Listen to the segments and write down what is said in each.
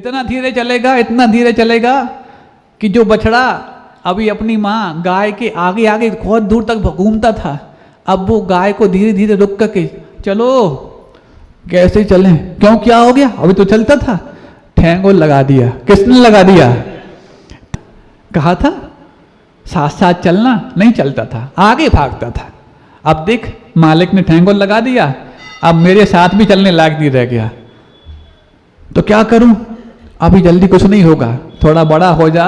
इतना धीरे चलेगा, इतना धीरे चलेगा कि जो बछड़ा अभी अपनी माँ गाय के आगे आगे बहुत दूर तक घूमता था, अब वो गाय को धीरे धीरे रुक करके, चलो कैसे चलें, क्यों क्या हो गया, अभी तो चलता था, ठेंगोल लगा दिया। किसने लगा दिया? कहा था साथ साथ चलना, नहीं चलता था, आगे भागता था। अब देख मालिक ने ठेंगोल लगा दिया, अब मेरे साथ भी चलने लायक नहीं रह गया, तो क्या करूं, अभी जल्दी कुछ नहीं होगा, थोड़ा बड़ा हो जा,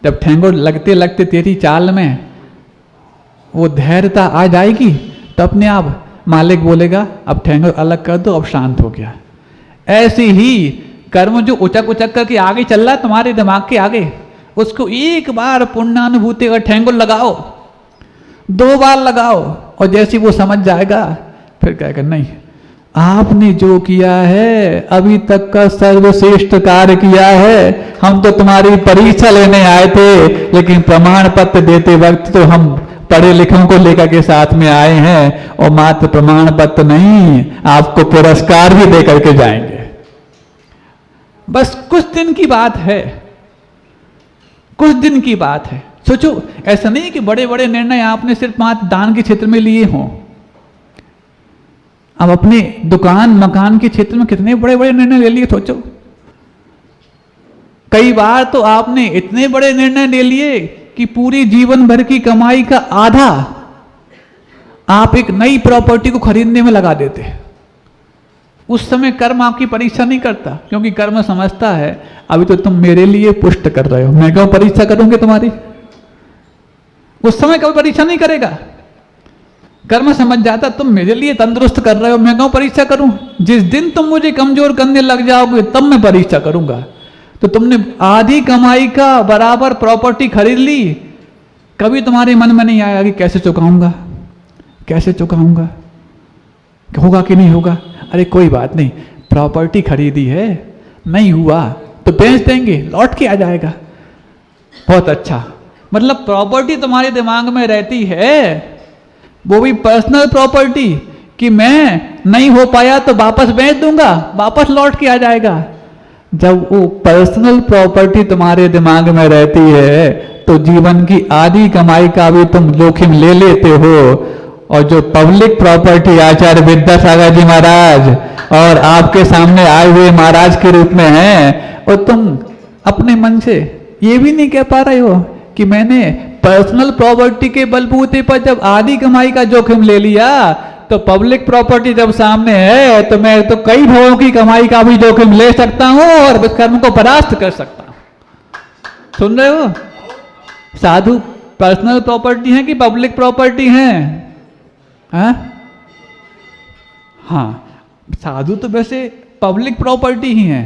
जब ठेंगोल लगते लगते तेरी चाल में वो धैर्यता आ जाएगी तो अपने आप मालिक बोलेगा अब ठेंगोल अलग कर दो, अब शांत हो गया। ऐसे ही कर्म जो उचक उचक करके आगे चल रहा है तुम्हारे दिमाग के आगे, उसको एक बार पुण्यानुभूति का ठेंगोल लगाओ, 2 बार लगाओ, और जैसे वो समझ जाएगा फिर कहेगा नहीं, आपने जो किया है अभी तक का सर्वश्रेष्ठ कार्य किया है, हम तो तुम्हारी परीक्षा लेने आए थे, लेकिन प्रमाण पत्र देते वक्त तो हम पढ़े लिखों को लेकर के साथ में आए हैं, और मात्र प्रमाण पत्र नहीं, आपको पुरस्कार भी दे करके जाएंगे। बस कुछ दिन की बात है, कुछ दिन की बात है। सोचो, ऐसा नहीं कि बड़े बड़े निर्णय आपने सिर्फ मात्र दान के क्षेत्र में लिए हों, अब अपने दुकान मकान के क्षेत्र में कितने बड़े बड़े निर्णय ले लिए। सोचो, कई बार तो आपने इतने बड़े निर्णय ले लिए कि पूरी जीवन भर की कमाई का आधा आप एक नई प्रॉपर्टी को खरीदने में लगा देते। उस समय कर्म आपकी परीक्षा नहीं करता, क्योंकि कर्म समझता है अभी तो तुम मेरे लिए पुष्ट कर रहे हो, मैं क्यों परीक्षा करूंगी तुम्हारी। उस समय कभी परीक्षा नहीं करेगा, कर्म समझ जाता तुम मेरे लिए तंदुरुस्त कर रहे हो, मैं क्यों परीक्षा करूं। जिस दिन तुम मुझे कमजोर करने लग जाओगे तब मैं परीक्षा करूंगा। तो तुमने आधी कमाई का बराबर प्रॉपर्टी खरीद ली, कभी तुम्हारे मन में नहीं आया कि कैसे चुकाऊंगा, कैसे चुकाऊंगा, होगा कि नहीं होगा। अरे कोई बात नहीं, प्रॉपर्टी खरीदी है, नहीं हुआ तो बेच देंगे, लौट के आ जाएगा। बहुत अच्छा, मतलब प्रॉपर्टी तुम्हारे दिमाग में रहती है, वो भी पर्सनल प्रॉपर्टी, कि मैं नहीं हो पाया तो वापस बेच दूंगा, वापस लौट के आ जाएगा। जब वो पर्सनल प्रॉपर्टी तुम्हारे दिमाग में रहती है तो जीवन की आधी कमाई का भी तुम जोखिम ले लेते हो। और जो पब्लिक प्रॉपर्टी आचार्य विद्यासागर जी महाराज और आपके सामने आए हुए महाराज के रूप में है, और तुम अपने मन से ये भी नहीं कह पा रहे हो कि मैंने पर्सनल प्रॉपर्टी के बलबूते पर जब आधी कमाई का जोखिम ले लिया, तो पब्लिक प्रॉपर्टी जब सामने है तो मैं तो कई भावों की कमाई का भी जोखिम ले सकता हूं और इस कर्म को परास्त कर सकता हूं। सुन रहे हो, साधु पर्सनल प्रॉपर्टी है कि पब्लिक प्रॉपर्टी है? हाँ, साधु तो वैसे पब्लिक प्रॉपर्टी ही है,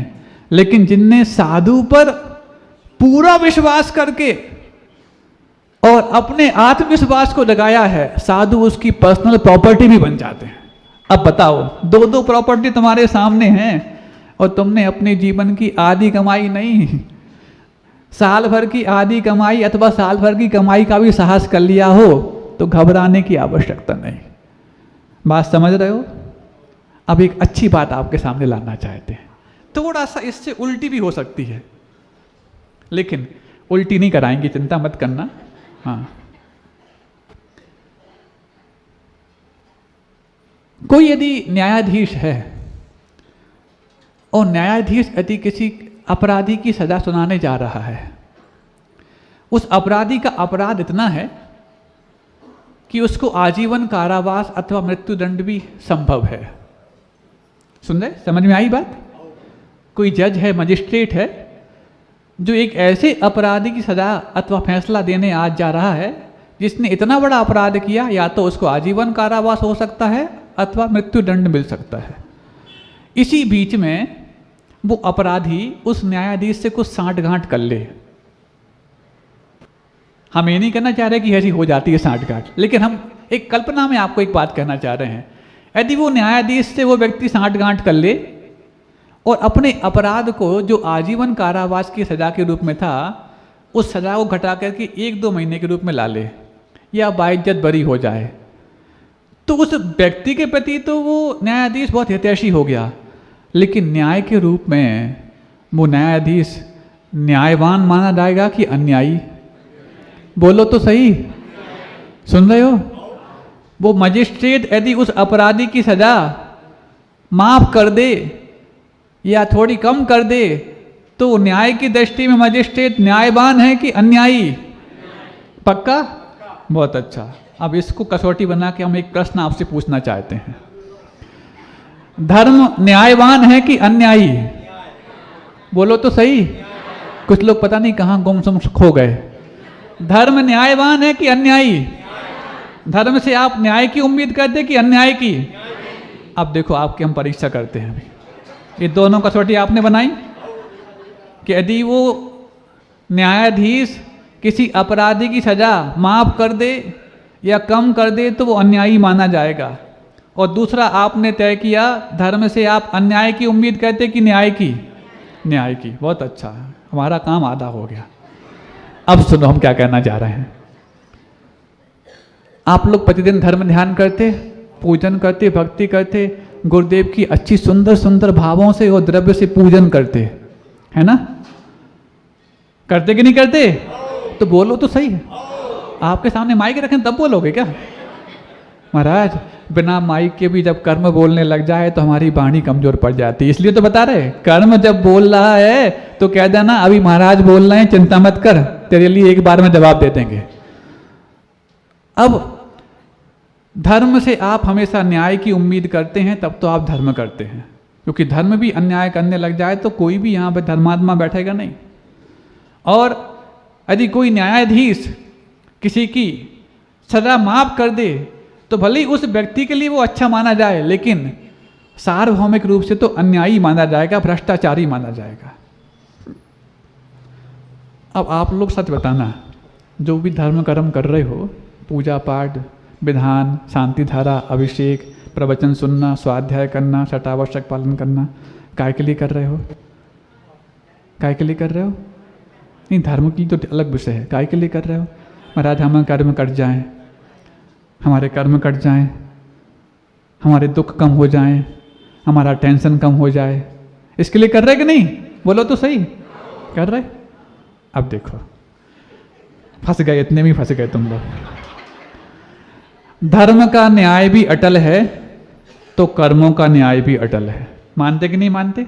लेकिन जिनने साधु पर पूरा विश्वास करके और अपने आत्मविश्वास को लगाया है, साधु उसकी पर्सनल प्रॉपर्टी भी बन जाते हैं। अब बताओ, 2 प्रॉपर्टी तुम्हारे सामने हैं और तुमने अपने जीवन की आधी कमाई नहीं, साल भर की आधी कमाई अथवा साल भर की कमाई का भी साहस कर लिया हो, तो घबराने की आवश्यकता नहीं। बात समझ रहे हो? अब एक अच्छी बात आपके सामने लाना चाहते हैं, थोड़ा सा इससे उल्टी भी हो सकती है, लेकिन उल्टी नहीं कराएंगे, चिंता मत करना। हाँ, कोई यदि न्यायाधीश है और न्यायाधीश यदि किसी अपराधी की सजा सुनाने जा रहा है, उस अपराधी का अपराध इतना है कि उसको आजीवन कारावास अथवा मृत्युदंड भी संभव है। सुन रहे, समझ में आई बात? कोई जज है, मजिस्ट्रेट है, जो एक ऐसे अपराधी की सजा अथवा फैसला देने आज जा रहा है जिसने इतना बड़ा अपराध किया, या तो उसको आजीवन कारावास हो सकता है अथवा मृत्युदंड मिल सकता है। इसी बीच में वो अपराधी उस न्यायाधीश से कुछ साँठ-गांठ कर ले। हम ये नहीं कहना चाह रहे कि ऐसी हो जाती है साँठ-गांठ, लेकिन हम एक कल्पना में आपको एक बात कहना चाह रहे हैं। यदि वो न्यायाधीश से वो व्यक्ति साँठ-गांठ कर ले और अपने अपराध को जो आजीवन कारावास की सजा के रूप में था, उस सजा को घटा करके 1-2 महीने के रूप में ला ले, या बाइज्जत बरी हो जाए, तो उस व्यक्ति के प्रति तो वो न्यायाधीश बहुत हितैषी हो गया, लेकिन न्याय के रूप में वो न्यायाधीश न्यायवान माना जाएगा कि अन्यायी? बोलो तो सही, सुन रहे हो? वो मजिस्ट्रेट यदि उस अपराधी की सजा माफ कर दे या थोड़ी कम कर दे तो न्याय की दृष्टि में मजिस्ट्रेट न्यायवान है कि अन्यायी? पक्का? बहुत अच्छा। अब इसको कसौटी बना के हम एक प्रश्न आपसे पूछना चाहते हैं, धर्म न्यायवान है कि अन्यायी? बोलो तो सही। कुछ लोग पता नहीं कहाँ गुमसुम खो गए। धर्म न्यायवान है कि अन्यायी? धर्म से आप न्याय की उम्मीद करते कि अन्याय की? अब देखो आपकी हम परीक्षा करते हैं अभी। ये दोनों कसौटी आपने बनाई कि यदि वो न्यायाधीश किसी अपराधी की सजा माफ कर दे या कम कर दे तो वो अन्यायी माना जाएगा, और दूसरा आपने तय किया धर्म से आप अन्याय की उम्मीद करते कि न्याय की? न्याय की। बहुत अच्छा, हमारा काम आधा हो गया। अब सुनो हम क्या कहना चाह रहे हैं। आप लोग प्रतिदिन धर्म ध्यान करते, पूजन करते, भक्ति करते, गुरुदेव की अच्छी सुंदर सुंदर भावों से और द्रव्य से पूजन करते, है ना? करते कि नहीं करते? तो बोलो तो सही है। आपके सामने माइक रखें तब बोलोगे क्या? महाराज बिना माइक के भी जब कर्म बोलने लग जाए तो हमारी वाणी कमजोर पड़ जाती है, इसलिए तो बता रहे कर्म जब बोल रहा है तो कह देना अभी महाराज बोल रहे हैं, चिंता मत कर, तेरे लिए एक बार में जवाब दे देंगे। अब धर्म से आप हमेशा न्याय की उम्मीद करते हैं तब तो आप धर्म करते हैं, क्योंकि धर्म भी अन्याय करने लग जाए तो कोई भी यहाँ पर धर्मात्मा बैठेगा नहीं। और यदि कोई न्यायाधीश किसी की सजा माफ कर दे तो भले ही उस व्यक्ति के लिए वो अच्छा माना जाए, लेकिन सार्वभौमिक रूप से तो अन्यायी माना जाएगा, भ्रष्टाचारी माना जाएगा। अब आप लोग सच बताना, जो भी धर्म कर्म कर रहे हो, पूजा पाठ, विधान, शांति धारा, अभिषेक, प्रवचन सुनना, स्वाध्याय करना, शतावश्यक पालन करना, काय के लिए कर रहे हो? काय के लिए कर रहे हो? नहीं, धर्म की तो अलग विषय है। काय के लिए कर रहे हो? महाराज हमारे कर्म कट जाएं, हमारे कर्म कट जाएं, हमारे दुख कम हो जाएं, हमारा टेंशन कम हो जाए, इसके लिए कर रहे कि नहीं? बोलो तो सही, कर रहे? अब देखो फंस गए, इतने में फंस गए तुम लोग। धर्म का न्याय भी अटल है तो कर्मों का न्याय भी अटल है। मानते कि नहीं मानते?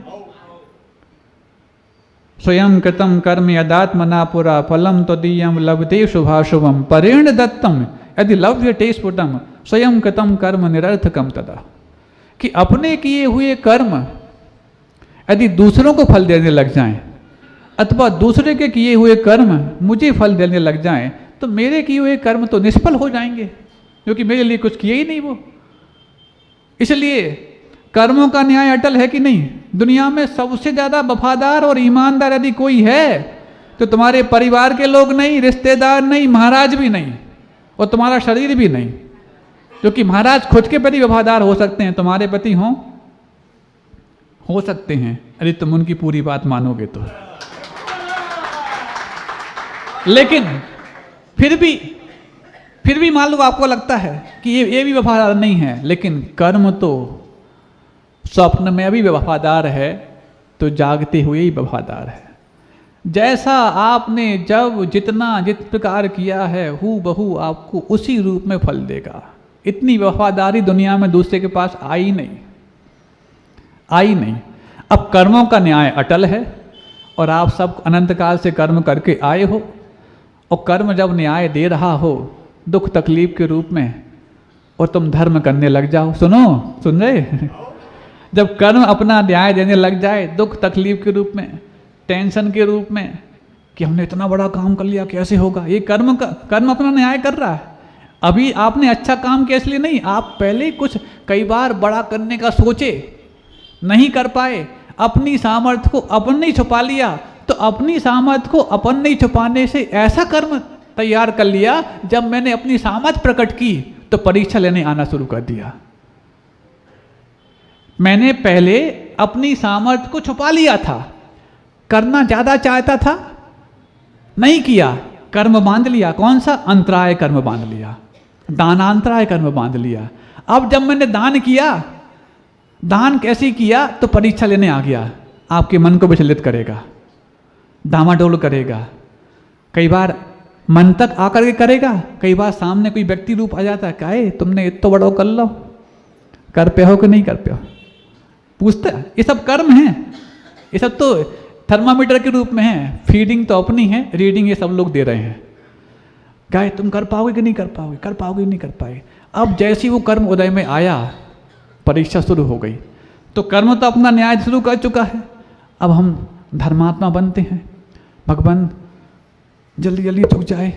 स्वयं कृतम कर्म यदात्मना पुरा फलम तदीयम लभते शुभाशुभम परेण दत्तम यदि लभ्यते स्फुटम स्वयं कृतम कर्म निरर्थकम तदा। कि अपने किए हुए कर्म यदि दूसरों को फल देने लग जाएं अथवा दूसरे के किए हुए कर्म मुझे फल देने लग जाएं तो मेरे किए हुए कर्म तो निष्फल हो जाएंगे, क्योंकि मेरे लिए कुछ किए ही नहीं वो। इसलिए कर्मों का न्याय अटल है कि नहीं? दुनिया में सबसे ज्यादा वफादार और ईमानदार यदि कोई है तो तुम्हारे परिवार के लोग नहीं, रिश्तेदार नहीं, महाराज भी नहीं, और तुम्हारा शरीर भी नहीं, क्योंकि महाराज खुद के प्रति वफादार हो सकते हैं, तुम्हारे प्रति हो सकते हैं यदि तुम उनकी पूरी बात मानोगे तो। लेकिन फिर भी मान लो आपको लगता है कि ये भी वफादार नहीं है, लेकिन कर्म तो स्वप्न में भी वफादार है तो जागते हुए ही वफादार है। जैसा आपने जब जिस प्रकार किया है हूबहू आपको उसी रूप में फल देगा। इतनी वफादारी दुनिया में दूसरे के पास आई नहीं। अब कर्मों का न्याय अटल है और आप सब अनंत काल से कर्म करके आए हो, और कर्म जब न्याय दे रहा हो दुख तकलीफ के रूप में और तुम धर्म करने लग जाओ, सुन रहे? जब कर्म अपना न्याय देने लग जाए दुख तकलीफ के रूप में, टेंशन के रूप में कि हमने इतना बड़ा काम कर लिया कैसे होगा, ये कर्म अपना न्याय कर रहा है। अभी आपने अच्छा काम किया इसलिए नहीं, आप पहले कुछ कई बार बड़ा करने का सोचे, नहीं कर पाए, अपनी सामर्थ्य को अपन नहीं छुपा लिया, तो अपनी सामर्थ्य को अपन नहीं छुपाने से ऐसा कर्म तैयार कर लिया, जब मैंने अपनी सामर्थ्य प्रकट की तो परीक्षा लेने आना शुरू कर दिया। मैंने पहले अपनी सामर्थ्य को छुपा लिया था, करना ज्यादा चाहता था, नहीं किया, कर्म बांध लिया। कौन सा? अंतराय कर्म बांध लिया, दानांतराय कर्म बांध लिया। अब जब मैंने दान किया, दान कैसे किया तो परीक्षा लेने आ गया, आपके मन को विचलित करेगा, डामाडोल करेगा। कई बार मन तक आकर के करेगा, कई बार सामने कोई व्यक्ति रूप आ जाता है, काहे तुमने इतना बड़ा कर लो, कर पे हो कि नहीं कर पे हो, पूछता है। ये सब कर्म है, ये सब तो थर्मामीटर के रूप में है। फीडिंग तो अपनी है, रीडिंग ये सब लोग दे रहे हैं। काहे तुम कर पाओगे कि नहीं कर पाओगे, कर पाओगे कि नहीं कर पाए। अब जैसी वो कर्म उदय में आया, परीक्षा शुरू हो गई, तो कर्म तो अपना न्याय शुरू कर चुका है। अब हम धर्मात्मा बनते हैं, भगवान जल्दी जल्दी झुक जाए,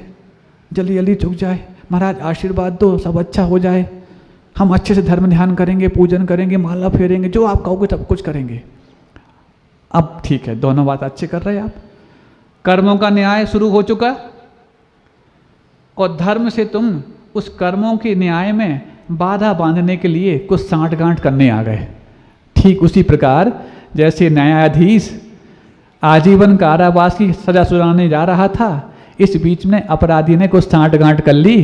जल्दी जल्दी झुक जाए, महाराज आशीर्वाद दो, सब अच्छा हो जाए, हम अच्छे से धर्म ध्यान करेंगे, पूजन करेंगे, माला फेरेंगे, जो आप कहोगे सब कुछ करेंगे। अब ठीक है, दोनों बात अच्छे कर रहे हैं आप। कर्मों का न्याय शुरू हो चुका और धर्म से तुम उस कर्मों के न्याय में बाधा बांधने के लिए कुछ सांठगांठ करने आ गए। ठीक उसी प्रकार जैसे न्यायाधीश आजीवन कारावास की सजा सुनाने जा रहा था, इस बीच में अपराधी ने कुछ सांठगांठ कर ली,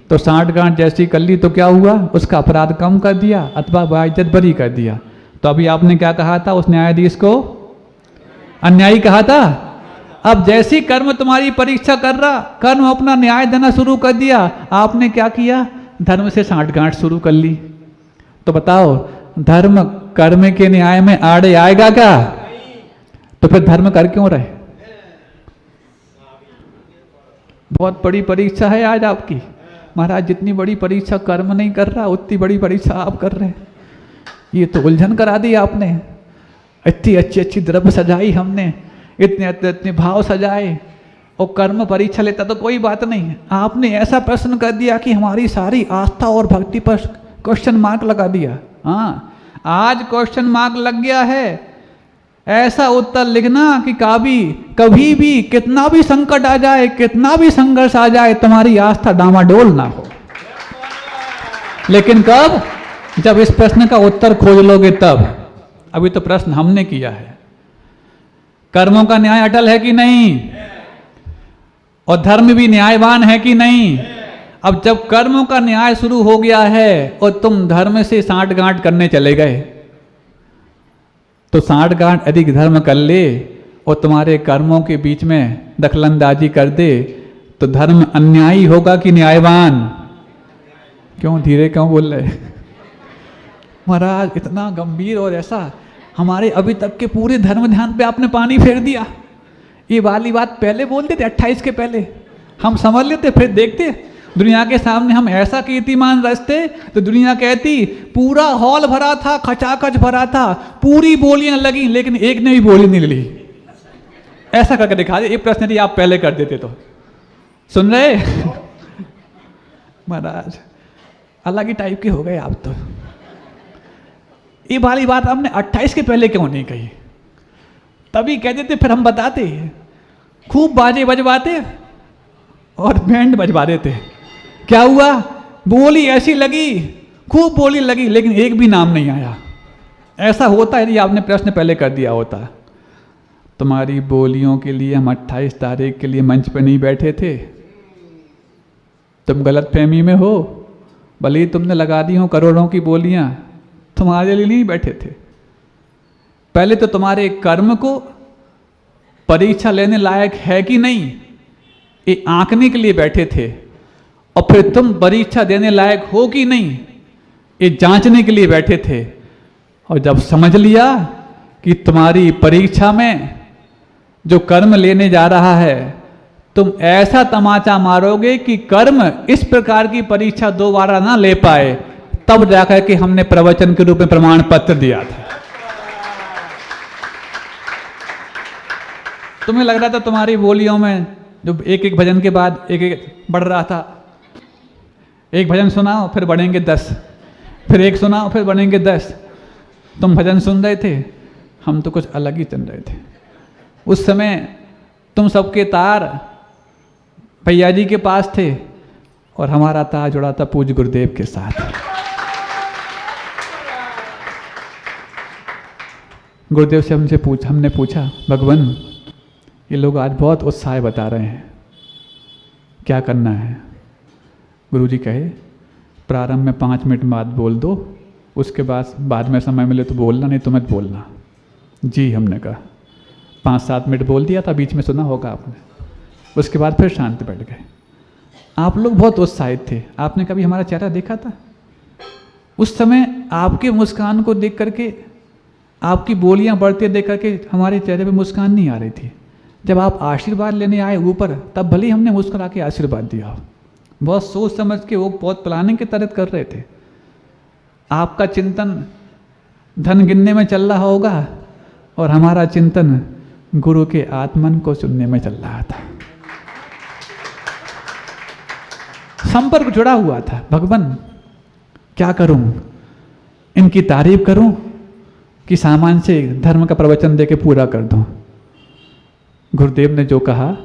तो सांठगांठ जैसी कर ली तो क्या हुआ, उसका अपराध कम कर दिया अथवा बाइज्जत बरी कर दिया। तो अभी आपने क्या कहा था, उस न्यायाधीश को अन्यायी कहा था। अब जैसी कर्म तुम्हारी परीक्षा कर रहा, कर्म अपना न्याय देना शुरू कर दिया, आपने क्या किया, धर्म से सांठगांठ शुरू कर ली। तो बताओ धर्म कर्म के न्याय में आड़े आएगा क्या? तो फिर धर्म कर क्यों रहे? बहुत बड़ी परीक्षा है आज आपकी महाराज। जितनी बड़ी परीक्षा कर्म नहीं कर रहा, उतनी बड़ी परीक्षा आप कर रहे हैं। ये तो उलझन करा दी आपने। इतनी अच्छी अच्छी द्रव्य सजाई हमने, इतने इतने भाव सजाए, और कर्म परीक्षा लेता तो कोई बात नहीं है। आपने ऐसा प्रश्न कर दिया कि हमारी सारी आस्था और भक्ति पर क्वेश्चन मार्क लगा दिया। हाँ, आज क्वेश्चन मार्क लग गया है। ऐसा उत्तर लिखना कि कभी भी कितना भी संकट आ जाए, कितना भी संघर्ष आ जाए, तुम्हारी आस्था डामाडोल ना हो। लेकिन कब? जब इस प्रश्न का उत्तर खोज लोगे तब। अभी तो प्रश्न हमने किया है। कर्मों का न्याय अटल है कि नहीं, और धर्म भी न्यायवान है कि नहीं। अब जब कर्मों का न्याय शुरू हो गया है और तुम धर्म से सांठगांठ करने चले गए, तो सांठगांठ अधिक धर्म कर ले और तुम्हारे कर्मों के बीच में दखलंदाजी कर दे, तो धर्म अन्यायी होगा कि न्यायवान? क्यों धीरे क्यों बोल रहे महाराज? इतना गंभीर और ऐसा हमारे अभी तक के पूरे धर्म ध्यान पे आपने पानी फेर दिया। ये वाली बात पहले बोलते थे, 28 के पहले हम समझ लेते, फिर देखते दुनिया के सामने हम ऐसा कीर्तिमान रचते तो दुनिया कहती पूरा हॉल भरा था, खचाखच भरा था, पूरी बोलियां लगी, लेकिन एक ने भी बोली नहीं ली। ऐसा करके दिखा दे। ये प्रश्न यदि आप पहले कर देते तो। सुन रहे महाराज? अलग ही टाइप के हो गए आप तो। ये वाली बात आपने 28 के पहले क्यों नहीं कही? तभी कह देते, फिर हम बताते, खूब बाजे बजवाते और बैंड बजवा देते। क्या हुआ? बोली ऐसी लगी, खूब बोली लगी, लेकिन एक भी नाम नहीं आया। ऐसा होता यदि आपने प्रश्न पहले कर दिया होता। तुम्हारी बोलियों के लिए हम 28 तारीख के लिए मंच पर नहीं बैठे थे। तुम गलत फहमी में हो, भले ही तुमने लगा दी हो करोड़ों की बोलियां, तुम्हारे लिए नहीं बैठे थे। पहले तो तुम्हारे कर्म को परीक्षा लेने लायक है कि नहीं, ये आंकने के लिए बैठे थे, और फिर तुम परीक्षा देने लायक हो कि नहीं, ये जांचने के लिए बैठे थे। और जब समझ लिया कि तुम्हारी परीक्षा में जो कर्म लेने जा रहा है, तुम ऐसा तमाचा मारोगे कि कर्म इस प्रकार की परीक्षा दोबारा ना ले पाए, तब जाकर के हमने प्रवचन के रूप में प्रमाण पत्र दिया था। तुम्हें लग रहा था तुम्हारी बोलियों में जो एक एक भजन के बाद एक एक बढ़ रहा था, एक भजन सुनाओ फिर बढ़ेंगे 10, फिर एक सुनाओ फिर बढ़ेंगे 10। तुम भजन सुन रहे थे, हम तो कुछ अलग ही चल रहे थे। उस समय तुम सबके तार भैया जी के पास थे और हमारा तार जुड़ा था पूज्य गुरुदेव के साथ। गुरुदेव से हमने पूछा, भगवान ये लोग आज बहुत उत्साह बता रहे हैं, क्या करना है? गुरुजी कहे प्रारंभ में 5 मिनट बाद बोल दो, उसके बाद में समय मिले तो बोलना, नहीं तो मत बोलना। जी हमने कहा। 5-7 मिनट बोल दिया था, बीच में सुना होगा आपने। उसके बाद फिर शांत बैठ गए। आप लोग बहुत उत्साहित थे। आपने कभी हमारा चेहरा देखा था? उस समय आपके मुस्कान को देख करके, आपकी बोलियां बढ़ते देख करके हमारे चेहरे पे मुस्कान नहीं आ रही थी। जब आप आशीर्वाद लेने आए ऊपर, तब भले ही हमने मुस्कुरा के आशीर्वाद दिया। बहुत सोच समझ के, वो बहुत प्लानिंग के तहत कर रहे थे। आपका चिंतन धन गिनने में चल रहा होगा और हमारा चिंतन गुरु के आत्मन को सुनने में चल रहा था। संपर्क जुड़ा हुआ था। भगवान क्या करूं, इनकी तारीफ करूं कि सामान से धर्म का प्रवचन देके पूरा कर दूं। गुरुदेव ने जो कहा,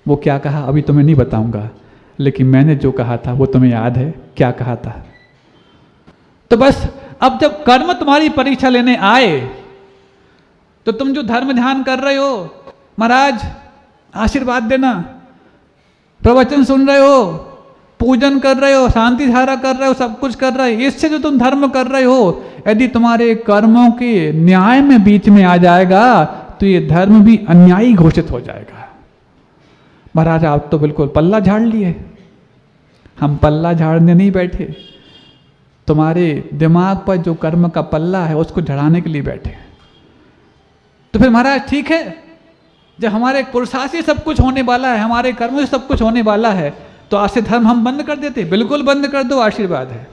वो क्या कहा अभी तुम्हें नहीं बताऊंगा, लेकिन मैंने जो कहा था वो तुम्हें याद है क्या कहा था? तो बस अब जब कर्म तुम्हारी परीक्षा लेने आए, तो तुम जो धर्म ध्यान कर रहे हो, महाराज आशीर्वाद देना, प्रवचन सुन रहे हो, पूजन कर रहे हो, शांति धारा कर रहे हो, सब कुछ कर रहे हो, इससे जो तुम धर्म कर रहे हो, यदि तुम्हारे कर्मों के न्याय में बीच में आ जाएगा तो ये धर्म भी अन्यायी घोषित हो जाएगा। महाराज आप तो बिल्कुल पल्ला झाड़ लिए। हम पल्ला झाड़ने नहीं बैठे, तुम्हारे दिमाग पर जो कर्म का पल्ला है उसको झड़ाने के लिए बैठे। तो फिर महाराज ठीक है, जब हमारे पुरुषार्थ से सब कुछ होने वाला है, हमारे कर्म से सब कुछ होने वाला है, तो आज से धर्म हम बंद कर देते? बिल्कुल बंद कर दो, आशीर्वाद है।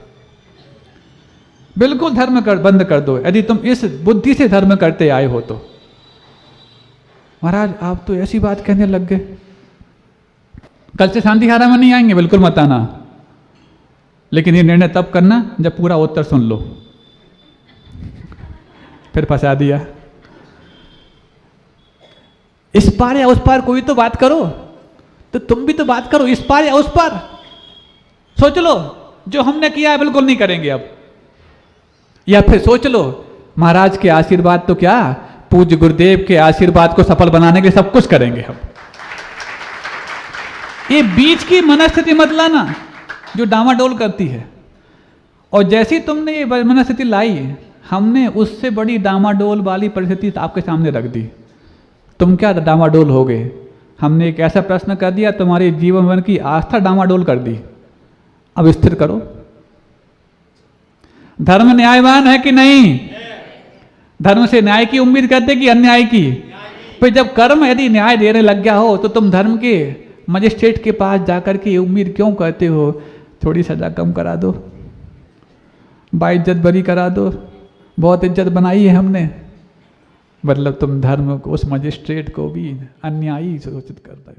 बिल्कुल धर्म बंद कर दो, यदि तुम इस बुद्धि से धर्म करते आए हो तो। महाराज आप तो ऐसी बात कहने लग गए, कल से शांति धारा में नहीं आएंगे, बिल्कुल मत आना। लेकिन ये निर्णय तब करना जब पूरा उत्तर सुन लो। फिर फंसा दिया। इस पार या उस पार कोई तो बात करो, तो तुम भी तो बात करो, इस पार या उस पार। सोच लो, जो हमने किया है बिल्कुल नहीं करेंगे अब। या फिर सोच लो, महाराज के आशीर्वाद तो क्या, पूज्य गुरुदेव के आशीर्वाद को सफल बनाने के लिए सब कुछ करेंगे हम। ये बीच की मनस्थिति मत लाना जो डामाडोल करती है। और जैसी तुमने ये मनस्थिति लाई, हमने उससे बड़ी डामाडोल वाली परिस्थिति आपके सामने रख दी। तुम क्या डामाडोल हो गए? हमने एक ऐसा प्रश्न कर दिया, तुम्हारे जीवन की आस्था डामाडोल कर दी। अब स्थिर करो। धर्म न्यायवान है कि नहीं? धर्म से न्याय की उम्मीद करते कि अन्याय की? फिर जब कर्म यदि न्याय देने लग गया हो, तो तुम धर्म के मजिस्ट्रेट के पास जाकर के उम्मीद क्यों करते हो? थोड़ी सजा कम करा दो, बाइज्जत बरी करा दो, बहुत इज्जत बनाई है हमने। मतलब तुम धर्म को, उस मजिस्ट्रेट को भी अन्यायी घोषित कर रहे हो।